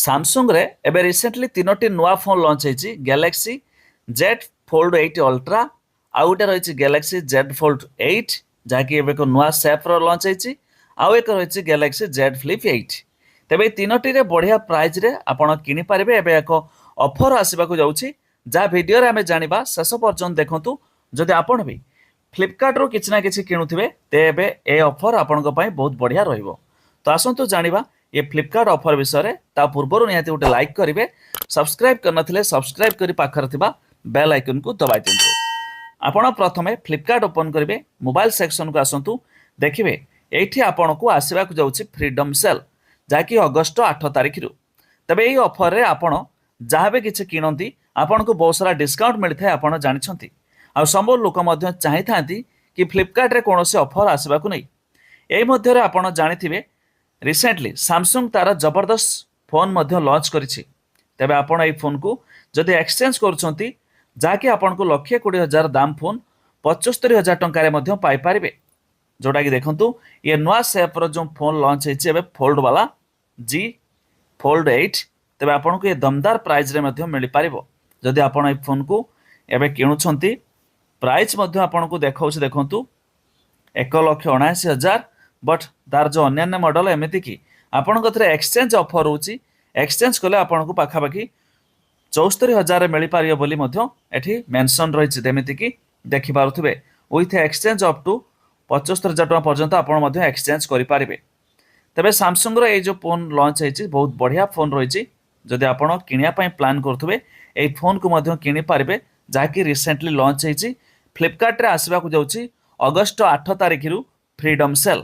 सामसंग रे एबे रिसेंटली तीनोटी नुआ फोन लॉन्च होईची गैलेक्सी जेड फोल्ड 8 अल्ट्रा आउ गोटे रही गैलेक्सी जेड फोल्ड 8 जहाँकि एबे को नुआ सेप रो लॉन्च होईची आउ एक रही गैलेक्सी जेड फ्लिप 8 तेबे तीनोटी रे बढ़िया प्राइस रे आपण किनि पारिबे एबे एक ऑफर आसीबा को जाउची जा वीडियो रे हमें जानिबा शेष पर्यंत देखंतु जदि आपण भी फ्लिपकार्ट रो किछि ना किछि किनुथिबे तेबे ए ऑफर आपण को पई बहुत बढ़िया रहइबो तो आसंतु जानिबा ये फ्लिपकार्ट ऑफर विषय रे ता पूर्वरु निहाती गोटे लाइक करिवे सब्सक्राइब करनथिले सब्सक्राइब करी पाखर थिबा बेल आइकन को दबाइ दियंतु आपण प्रथमे फ्लिपकार्ट ओपन करिवे मोबाइल सेक्शन को आसंतु देखिबे एठी आपण को आसीबा को जाउची फ्रीडम सेल जाकी अगस्त 8 तारिख रु तबे एई ऑफर रे आपण जाहाबे किछि किनंती आपण को बहुत सारा डिस्काउंट मिलथाय आपण जानिछंती आ सब लोक मध्य चाहिथांती कि फ्लिपकार्ट रे कोनोसी ऑफर आसीबा को नै एई मध्य रे आपण जानिथिबे रिसेंटली सैमसंग तार जबरदस्त फोन मध्य लॉन्च करिछि तेबे आपण एई फोन को जदि एक्सचेंज करूछंती जाके आपण को 1,20,000 दाम फोन 75,000 टंका रे मध्य पाई पारिबे जोटा कि देखंतु ये नवा शेप रो जो फोन लॉन्च हेछि एबे फोल्ड वाला जी फोल्ड 8 तेबे आपण को ये दमदार प्राइस रे मध्य मिलि पारिबो जदि आपण एई फोन को एबे किणुछंती प्राइस मध्य आपण को देखाउछि देखंतु 1,79,000 बट तार जो अन्य मॉडल एमती कि आपण कथरे एक्सचेंज ऑफर होची एक्सचेंज कले आपण को पाखापाखि 74,000 मिल पारियो बोली मध्य एठी मेंशन रहिछि जेमिति कि देखि पारुथिबे विथ एक्सचेंज अप टू 75,000 टका पर्यंत आपण मध्य एक्सचेंज करि पारिबे तबे सैमसंग रो ए जो फोन लॉन्च हेछि बहुत बढ़िया फोन रहिछि जदि आपण किनिया पई प्लान करथुबे ए फोन को मध्य किनि पारिबे जाकी रिसेंटली लॉन्च हेछि फ्लिपकार्ट रे आसीबा को जाउछि अगस्त 8 तारिख रु फ्रीडम सेल